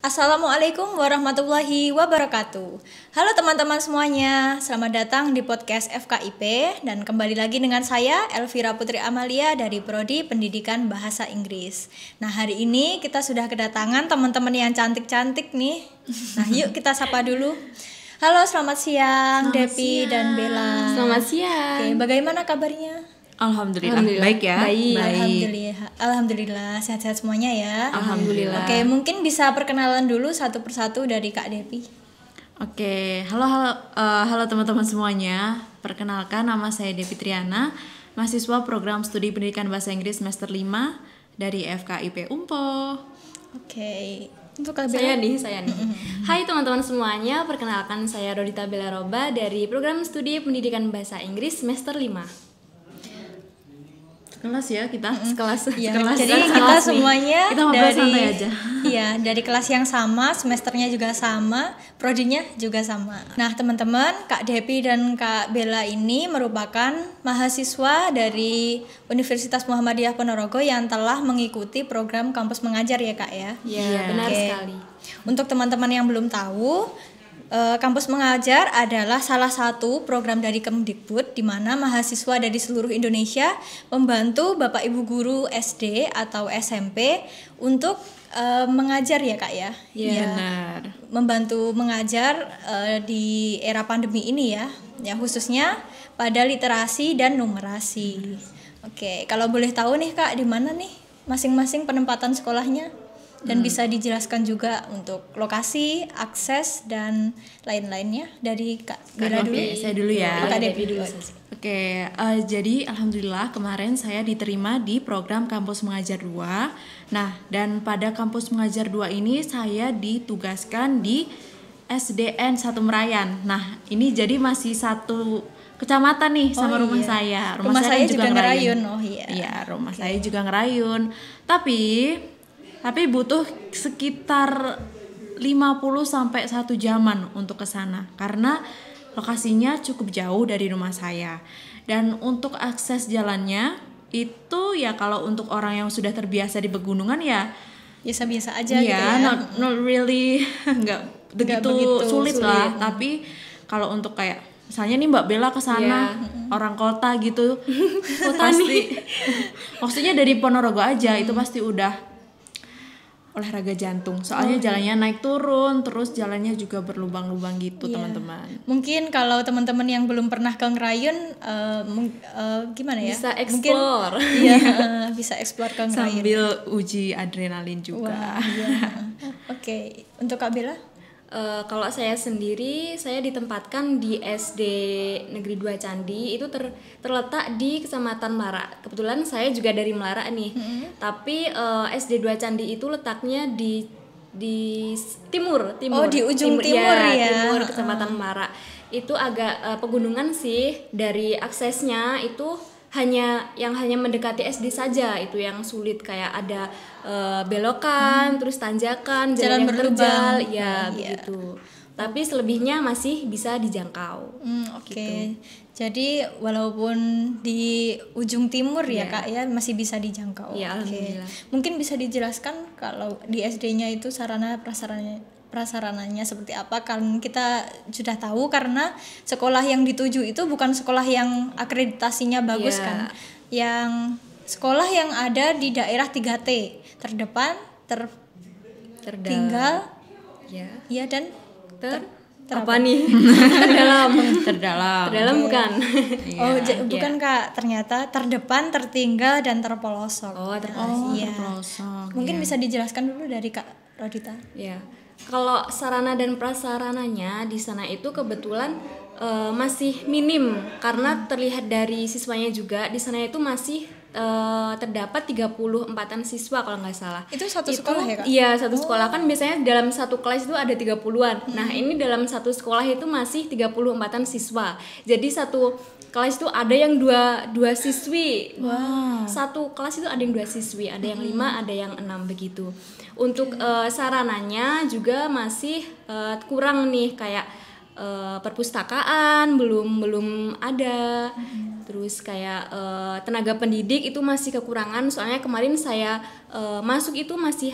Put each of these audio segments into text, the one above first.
Assalamualaikum warahmatullahi wabarakatuh. Halo teman-teman semuanya, selamat datang di podcast FKIP dan kembali lagi dengan saya Elvira Putri Amalia dari Prodi Pendidikan Bahasa Inggris. Nah, hari ini kita sudah kedatangan teman-teman yang cantik-cantik nih. Nah, yuk kita sapa dulu. Halo, selamat siang Depi dan Bella. Selamat siang. Oke, bagaimana kabarnya? Alhamdulillah. Baik ya. Baik. Alhamdulillah sehat-sehat semuanya ya. Alhamdulillah. Oke, mungkin bisa perkenalan dulu satu persatu dari Kak Depi. Oke, halo teman-teman semuanya. Perkenalkan, nama saya Depi Triana, mahasiswa program studi pendidikan bahasa Inggris semester 5 dari FKIP Umpo. Oke. Untuk Kak Saya nih. Hai teman-teman semuanya, perkenalkan saya Rodita Bella Roba dari program studi pendidikan bahasa Inggris semester 5. Kelas ya kita, sekelas. Ya, sekelas. jadi kita semuanya kita ngobrol santai aja. Iya, dari kelas yang sama, semesternya juga sama, prodinya juga sama. Nah, teman-teman, Kak Depi dan Kak Bella ini merupakan mahasiswa dari Universitas Muhammadiyah Ponorogo yang telah mengikuti program kampus mengajar ya, Kak ya. Iya, benar sekali. Untuk teman-teman yang belum tahu, Kampus Mengajar adalah salah satu program dari Kemdikbud di mana mahasiswa dari seluruh Indonesia membantu Bapak Ibu guru SD atau SMP untuk mengajar ya Kak ya. Iya, benar. Membantu mengajar di era pandemi ini ya. Ya khususnya pada literasi dan numerasi. Oke, kalau boleh tahu nih Kak, di mana nih masing-masing penempatan sekolahnya? Dan bisa dijelaskan juga untuk lokasi, akses, dan lain-lainnya dari Kak Bella dulu. Oke, saya dulu ya. Kak Depi dulu. Oke, jadi alhamdulillah kemarin saya diterima di program Kampus Mengajar 2. Nah, dan pada Kampus Mengajar 2 ini saya ditugaskan di SDN 1 Merayan. Nah, ini jadi masih satu kecamatan nih sama rumah saya. Rumah saya juga ngerayun. Oh iya. Iya, rumah saya juga ngerayun. Tapi butuh sekitar 50 sampai 1 jaman untuk ke sana karena lokasinya cukup jauh dari rumah saya. Dan untuk akses jalannya itu ya kalau untuk orang yang sudah terbiasa di pegunungan ya biasa-biasa aja gitu ya. Not really nggak begitu sulit lah. Tapi kalau untuk kayak misalnya nih Mbak Bella ke sana orang kota gitu pasti maksudnya dari Ponorogo aja itu pasti udah olahraga jantung, soalnya jalannya naik turun, terus jalannya juga berlubang-lubang gitu teman-teman. Mungkin kalau teman-teman yang belum pernah ke Ngerayun, gimana ya? Bisa explore. Bisa explore ke Ngerayun. Sambil uji adrenalin juga. Wah, iya. Oke, untuk Kak Bella? Kalau saya sendiri, saya ditempatkan di SD Negeri 2 Candi, itu terletak di Kecamatan Melara. Kebetulan saya juga dari Melara nih. Tapi SD 2 Candi itu letaknya di timur. Oh, di ujung timur ya. Timur Kecamatan Melara. Itu agak pegunungan sih, dari aksesnya itu hanya mendekati SD saja itu yang sulit, kayak ada belokan, terus tanjakan, jalan yang terjal, ya begitu. Tapi selebihnya masih bisa dijangkau. Oke. Jadi walaupun di ujung timur ya Kak ya masih bisa dijangkau. Ya, alhamdulillah. Mungkin bisa dijelaskan kalau di SD-nya itu sarana prasarananya seperti apa? Kan kita sudah tahu karena sekolah yang dituju itu bukan sekolah yang akreditasinya bagus kan. Yang sekolah yang ada di daerah 3T, terdepan, tertinggal, ya dan apa nih? terdalam bukan? Bukan Kak, ternyata terdepan, tertinggal, dan terpelosok. Terpelosok. Mungkin bisa dijelaskan dulu dari Kak Rodita. Ya, kalau sarana dan prasarananya di sana itu kebetulan masih minim karena terlihat dari siswanya juga di sana itu masih terdapat 34-an siswa kalau nggak salah. Itu satu sekolah ya Kak? Iya, satu sekolah kan biasanya dalam satu kelas itu ada 30-an. Nah, ini dalam satu sekolah itu masih 34-an siswa. Jadi satu kelas itu ada yang dua siswi. Wow. Satu kelas itu ada yang 2 siswi, ada yang 5, ada yang 6 begitu. Untuk sarananya juga masih kurang nih, kayak perpustakaan belum ada. Terus kayak tenaga pendidik itu masih kekurangan, soalnya kemarin saya masuk itu masih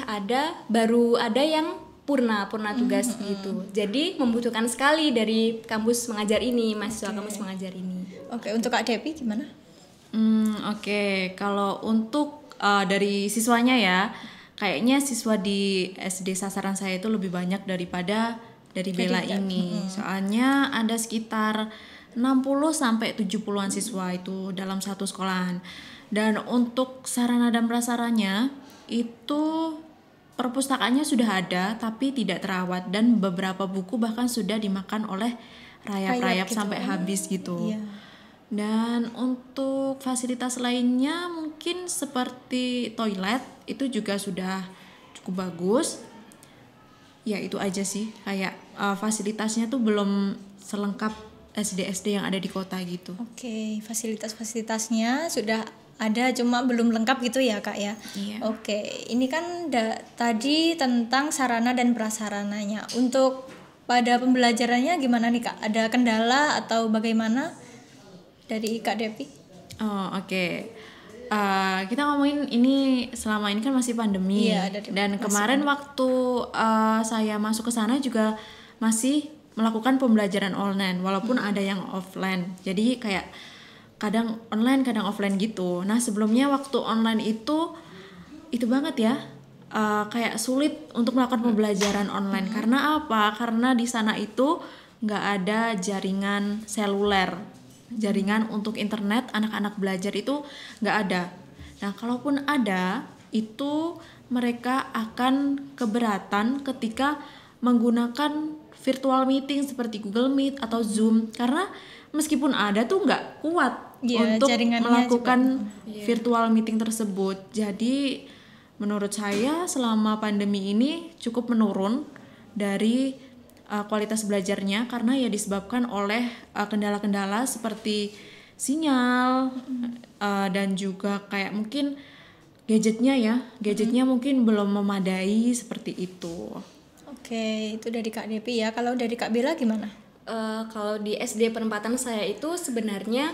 baru ada yang purna tugas gitu. Jadi membutuhkan sekali dari kampus mengajar ini, mahasiswa kampus mengajar ini. Oke, untuk Kak Depi gimana? Oke. Kalau untuk dari siswanya ya, kayaknya siswa di SD sasaran saya itu lebih banyak daripada dari Bella ini. Soalnya ada sekitar 60 sampai 70-an siswa itu dalam satu sekolahan. Dan untuk sarana dan prasaranya itu perpustakaannya sudah ada tapi tidak terawat, dan beberapa buku bahkan sudah dimakan oleh rayap-rayap gitu, sampai habis gitu. Iya. Dan untuk fasilitas lainnya mungkin seperti toilet itu juga sudah cukup bagus. Ya itu aja sih, kayak fasilitasnya tuh belum selengkap SD-SD yang ada di kota gitu. Oke, fasilitasnya sudah ada cuma belum lengkap gitu ya Kak ya. Iya. Oke, ini kan tadi tentang sarana dan prasarananya. Untuk pada pembelajarannya gimana nih Kak? Ada kendala atau bagaimana dari Kak Depi? Oke. Kita ngomongin ini selama ini kan masih pandemi. Iya, dan kemarin waktu saya masuk ke sana juga masih melakukan pembelajaran online walaupun ada yang offline. Jadi kayak kadang online kadang offline gitu. Nah sebelumnya waktu online itu banget ya, kayak sulit untuk melakukan pembelajaran online. Karena apa? Karena di sana itu nggak ada jaringan seluler, jaringan untuk internet anak-anak belajar itu nggak ada. Nah kalaupun ada itu mereka akan keberatan ketika menggunakan virtual meeting seperti Google Meet atau Zoom, karena meskipun ada tuh nggak kuat untuk melakukan virtual meeting tersebut. Jadi menurut saya selama pandemi ini cukup menurun dari kualitas belajarnya, karena ya disebabkan oleh kendala-kendala seperti sinyal dan juga kayak mungkin gadgetnya mungkin belum memadai seperti itu. Oke, itu dari Kak Depi ya. Kalau dari Kak Bella gimana? Kalau di SD penempatan saya itu sebenarnya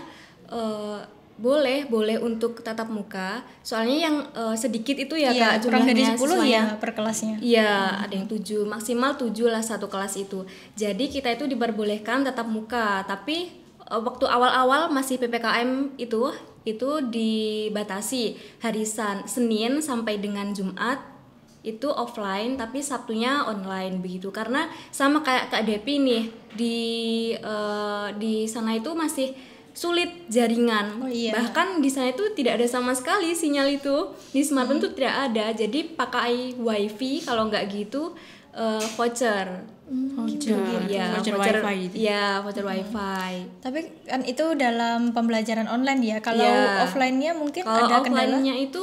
boleh untuk tatap muka. Soalnya yang sedikit itu ya Kak, kurang dari 10 ya per kelasnya. Iya, ada yang 7, maksimal 7 lah satu kelas itu. Jadi kita itu diperbolehkan tatap muka, tapi waktu awal-awal masih PPKM itu dibatasi hari Senin sampai dengan Jumat itu offline, tapi Sabtunya online begitu. Karena sama kayak Kak Depi nih, di sana itu masih sulit jaringan. Bahkan di sana itu tidak ada sama sekali sinyal itu. Di smartphone itu tidak ada. Jadi pakai wifi, kalau nggak gitu voucher. Voucher wifi. Ya, voucher wifi. Tapi kan itu dalam pembelajaran online ya. Kalau offline-nya mungkin ada kendala. Kalau offline-nya itu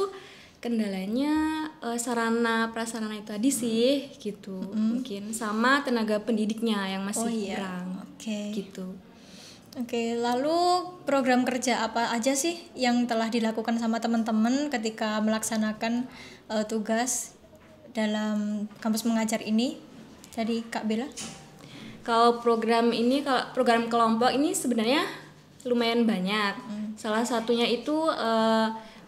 kendalanya sarana prasarana itu tadi sih gitu. Mungkin sama tenaga pendidiknya yang masih kurang. Gitu. Oke, lalu program kerja apa aja sih yang telah dilakukan sama teman-teman ketika melaksanakan tugas dalam kampus mengajar ini? Dari Kak Bella? Kalau program kelompok ini sebenarnya lumayan banyak. Salah satunya itu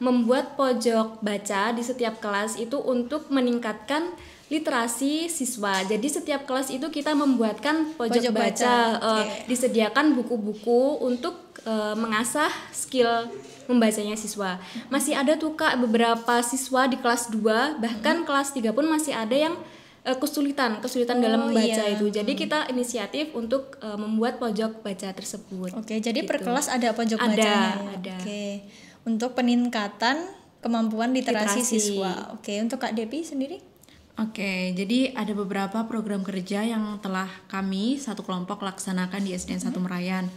membuat pojok baca di setiap kelas itu untuk meningkatkan literasi siswa. Jadi setiap kelas itu kita membuatkan pojok baca. Disediakan buku-buku untuk mengasah skill membacanya siswa. Masih ada tuh Kak beberapa siswa di kelas 2, bahkan kelas 3 pun masih ada yang kesulitan dalam membaca itu. Jadi kita inisiatif untuk membuat pojok baca tersebut. Oke, jadi per kelas ada pojok bacanya. Ada. Oke. Untuk peningkatan kemampuan literasi siswa. Oke, untuk Kak Depi sendiri? Oke, jadi ada beberapa program kerja yang telah kami satu kelompok laksanakan di SDN 1 Merayan.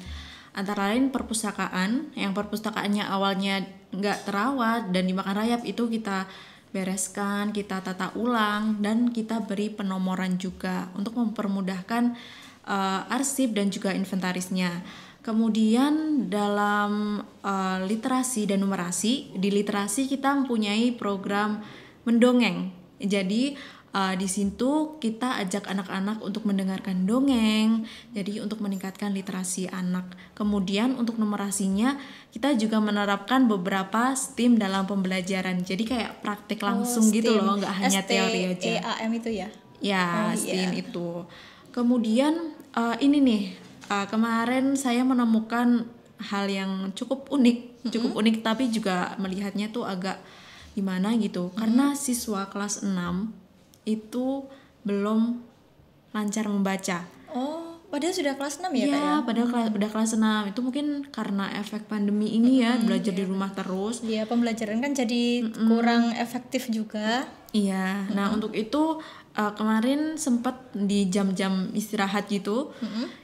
Antara lain perpustakaan, yang perpustakaannya awalnya nggak terawat dan dimakan rayap, itu kita bereskan, kita tata ulang, dan kita beri penomoran juga untuk mempermudahkan arsip dan juga inventarisnya. Kemudian dalam literasi dan numerasi, di literasi kita mempunyai program mendongeng. Jadi di situ kita ajak anak-anak untuk mendengarkan dongeng, jadi untuk meningkatkan literasi anak. Kemudian untuk numerasinya kita juga menerapkan beberapa STEAM dalam pembelajaran. Jadi kayak praktik langsung gitu loh, nggak hanya teori aja. STEAM itu ya? Ya, STEAM itu. Kemudian ini nih, kemarin saya menemukan hal yang cukup unik tapi juga melihatnya tuh agak gimana gitu. Karena siswa kelas 6 itu belum lancar membaca. Oh, padahal sudah kelas 6 ya, Kak ya? Iya, padahal udah kelas 6. Itu mungkin karena efek pandemi ini ya, belajar di rumah terus. Iya, pembelajaran kan jadi kurang efektif juga. Iya, nah untuk itu kemarin sempat di jam-jam istirahat gitu,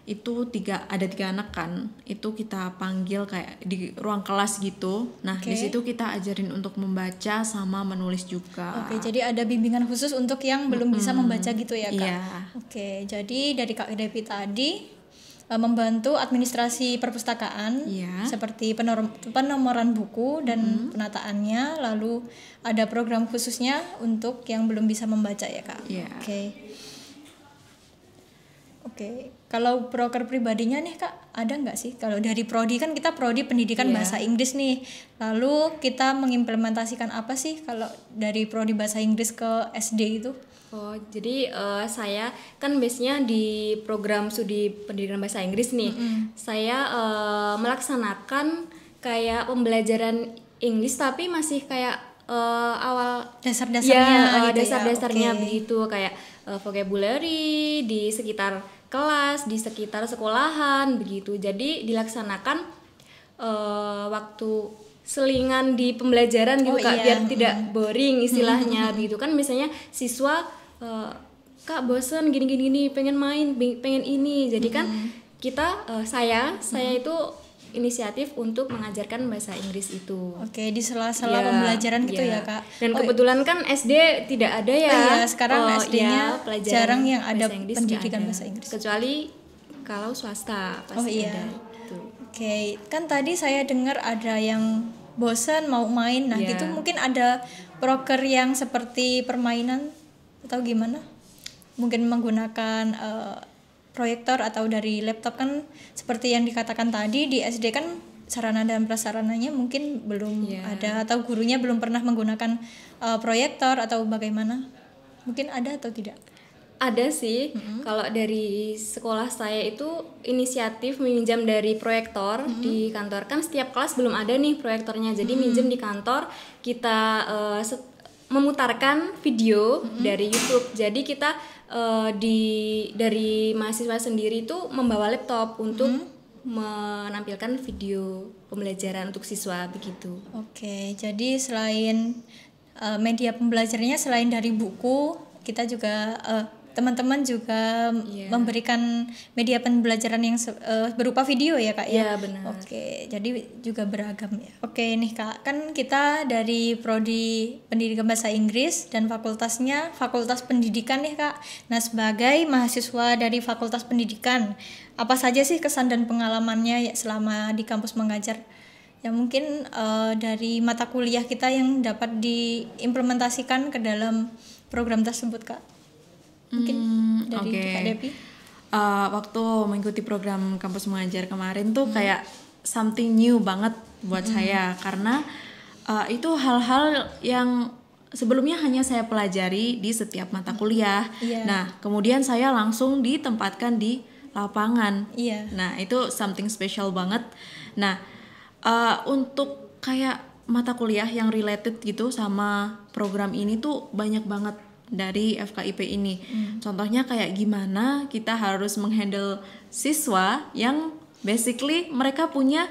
itu ada tiga anak kan, itu kita panggil kayak di ruang kelas gitu. Nah di situ kita ajarin untuk membaca sama menulis juga. Oke, jadi ada bimbingan khusus untuk yang belum bisa membaca gitu ya, Kak? Iya. Oke, jadi dari Kak Depi tadi membantu administrasi perpustakaan seperti penomoran buku dan penataannya, lalu ada program khususnya untuk yang belum bisa membaca ya, Kak. Oke. Kalau proker pribadinya nih, Kak, ada nggak sih? Kalau dari prodi kan kita prodi pendidikan bahasa Inggris nih, lalu kita mengimplementasikan apa sih kalau dari prodi bahasa Inggris ke SD itu? Oh, jadi saya kan base-nya di program studi pendidikan bahasa Inggris nih. Saya melaksanakan kayak pembelajaran Inggris tapi masih kayak awal dasar-dasarnya dasar-dasarnya begitu, kayak vocabulary di sekitar kelas, di sekitar sekolahan begitu. Jadi dilaksanakan waktu selingan di pembelajaran gitu, Kak, biar tidak boring istilahnya begitu kan. Misalnya siswa Kak bosen gini pengen main, pengen ini, jadi kan kita saya itu inisiatif untuk mengajarkan bahasa Inggris itu. Oke, di sela-sela pembelajaran gitu ya, Kak. Dan kebetulan kan SD tidak ada ya. Sekarang SD-nya jarang yang ada pendidikan bahasa Inggris. Kecuali kalau swasta pasti ada. Oke, kan tadi saya dengar ada yang bosan mau main. Nah, gitu mungkin ada proker yang seperti permainan atau gimana? Mungkin menggunakan proyektor atau dari laptop kan seperti yang dikatakan tadi di SD kan sarana dan prasarananya mungkin belum ada atau gurunya belum pernah menggunakan proyektor atau bagaimana? Mungkin ada atau tidak? Ada sih. Kalau dari sekolah saya itu inisiatif meminjam dari proyektor di kantor. Kan setiap kelas belum ada nih proyektornya. Jadi minjem di kantor, kita memutarkan video dari YouTube. Jadi kita dari mahasiswa sendiri itu membawa laptop untuk menampilkan video pembelajaran untuk siswa begitu. Oke, jadi selain media pembelajarannya selain dari buku, kita juga teman-teman juga memberikan media pembelajaran yang berupa video ya, Kak ya? Iya, benar. Oke, jadi juga beragam ya. Oke nih, Kak, kan kita dari prodi pendidikan bahasa Inggris dan fakultasnya fakultas pendidikan nih, Kak. Nah, sebagai mahasiswa dari fakultas pendidikan, apa saja sih kesan dan pengalamannya ya selama di kampus mengajar? Ya mungkin dari mata kuliah kita yang dapat diimplementasikan ke dalam program tersebut, Kak. Mungkin dari Kak Depi. Waktu mengikuti program kampus mengajar kemarin tuh kayak something new banget buat saya, karena itu hal-hal yang sebelumnya hanya saya pelajari di setiap mata kuliah. Nah, kemudian saya langsung ditempatkan di lapangan. Nah, itu something special banget. Nah, untuk kayak mata kuliah yang related gitu sama program ini tuh banyak banget dari FKIP ini. Contohnya kayak gimana kita harus menghandle siswa yang basically mereka punya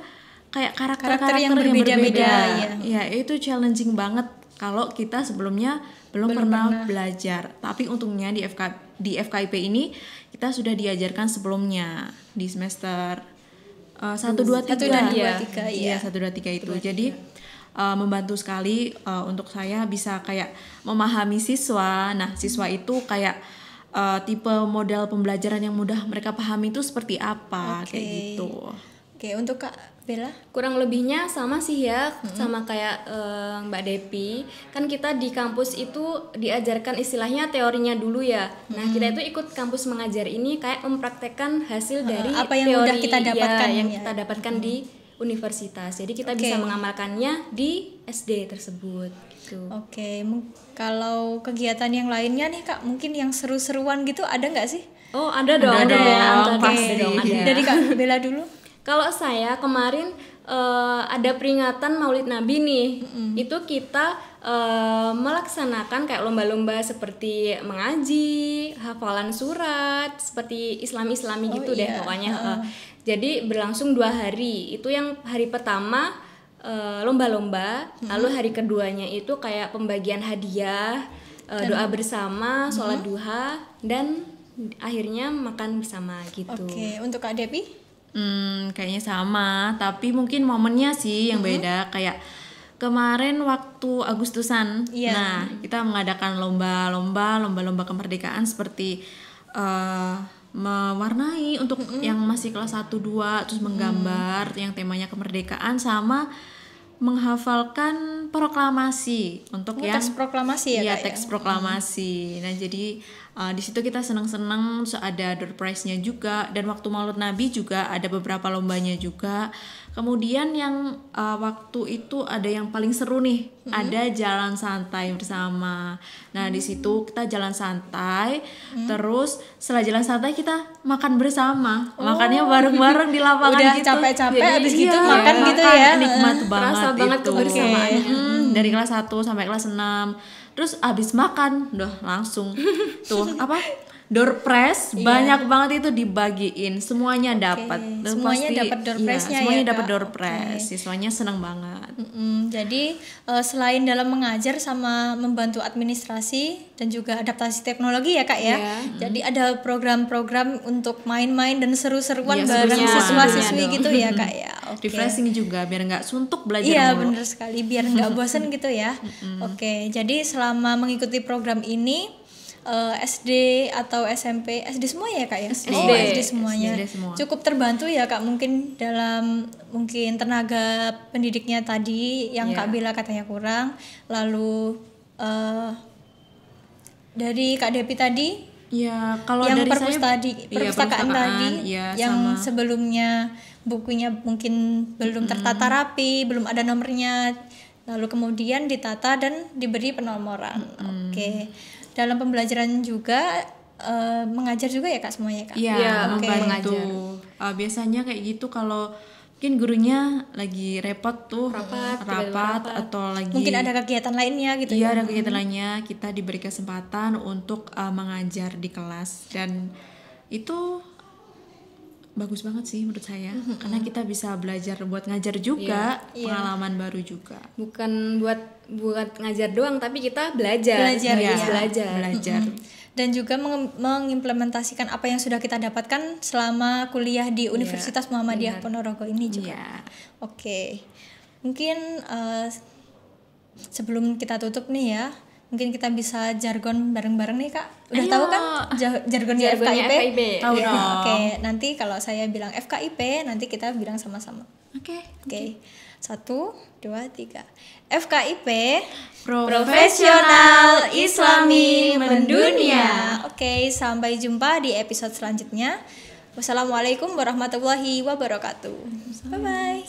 kayak karakter yang berbeda-beda. Ya, itu challenging banget kalau kita sebelumnya belum pernah belajar. Tapi untungnya di FKIP ini kita sudah diajarkan sebelumnya di semester 1, 2, 3. Iya, 1, 2, 3 itu. Jadi membantu sekali untuk saya bisa kayak memahami siswa. Nah, siswa itu kayak tipe model pembelajaran yang mudah mereka pahami itu seperti apa, kayak gitu. Oke, untuk Kak Bella? Kurang lebihnya sama sih ya, sama kayak Mbak Depi. Kan kita di kampus itu diajarkan istilahnya teorinya dulu ya. Nah, kita itu ikut kampus mengajar ini kayak mempraktekkan hasil dari apa yang teori udah kita dapatkan yang kita dapatkan di universitas. Jadi kita bisa mengamalkannya di SD tersebut. gitu. Oke, kalau kegiatan yang lainnya nih Kak, mungkin yang seru-seruan gitu ada nggak sih? Oh, ada dong. pasti. Ada. Dari Kak Bella dulu. Kalau saya kemarin ada peringatan Maulid Nabi nih. Itu kita melaksanakan kayak lomba-lomba seperti mengaji, hafalan surat, seperti Islami gitu deh pokoknya. Jadi berlangsung 2 hari. Itu yang hari pertama lomba-lomba, lalu hari keduanya itu kayak pembagian hadiah, doa bersama, sholat duha, dan akhirnya makan bersama gitu. Oke, untuk Kak Depi? Kayaknya sama, tapi mungkin momennya sih yang beda. Kayak kemarin waktu Agustusan, nah kita mengadakan lomba kemerdekaan seperti mewarnai untuk yang masih kelas 1-2, terus menggambar yang temanya kemerdekaan, sama menghafalkan proklamasi untuk yang teks proklamasi ya Kak? Teks proklamasi. Nah jadi di situ kita senang-senang, terus ada door prize-nya juga, dan waktu Maulid Nabi juga ada beberapa lombanya juga. Kemudian yang waktu itu ada yang paling seru nih, ada jalan santai bersama. Nah di situ kita jalan santai, terus setelah jalan santai kita makan bersama, makannya bareng-bareng di lapangan. Udah gitu. capek-capek abis gitu makan gitu ya. Nikmat banget. Terasa banget itu. kebersamaannya. Dari kelas 1 sampai kelas 6. Terus abis makan udah langsung tuh door prize banyak banget itu dibagiin, semuanya dapat. Semuanya dapat door prize-nya semuanya ya, dapat Kak? door prize. Siswanya senang banget. Jadi selain dalam mengajar sama membantu administrasi dan juga adaptasi teknologi ya Kak ya. Jadi ada program-program untuk main-main dan seru-seruan bareng siswa-siswi gitu ya Kak ya. Refreshing juga biar nggak suntuk belajar. Iya bener sekali, biar nggak bosan gitu ya. Oke, jadi selama mengikuti program ini SD atau SMP, SD semua ya Kak ya? SD semuanya. SD semua. Cukup terbantu ya Kak mungkin dalam tenaga pendidiknya tadi yang Kak Bella katanya kurang. Lalu dari Kak Depi tadi ya, kalau yang dari perpustakaan tadi yang sama. sebelumnya bukunya mungkin belum tertata rapi, belum ada nomornya, lalu kemudian ditata dan diberi penomoran. Oke. Dalam pembelajaran juga mengajar juga ya Kak semuanya Kak? Iya, membantu. Biasanya kayak gitu kalau mungkin gurunya lagi repot tuh, rapat atau lagi mungkin ada kegiatan lainnya gitu. Iya, ada kegiatan lainnya, kita diberi kesempatan untuk mengajar di kelas, dan itu bagus banget sih menurut saya, karena kita bisa belajar buat ngajar juga, pengalaman baru juga. Bukan buat ngajar doang, tapi kita belajar. Dan juga mengimplementasikan apa yang sudah kita dapatkan selama kuliah di Universitas Muhammadiyah Ponorogo ini juga. Oke. Mungkin sebelum kita tutup nih ya, mungkin kita bisa jargon bareng-bareng nih Kak. Udah tahu kan jargonnya FKIP? Tahu dong. Oke, nanti kalau saya bilang FKIP, nanti kita bilang sama-sama. Oke. 1, 2, 3. FKIP Profesional Islami Mendunia. Oke, sampai jumpa di episode selanjutnya. Wassalamualaikum warahmatullahi wabarakatuh. Bye bye.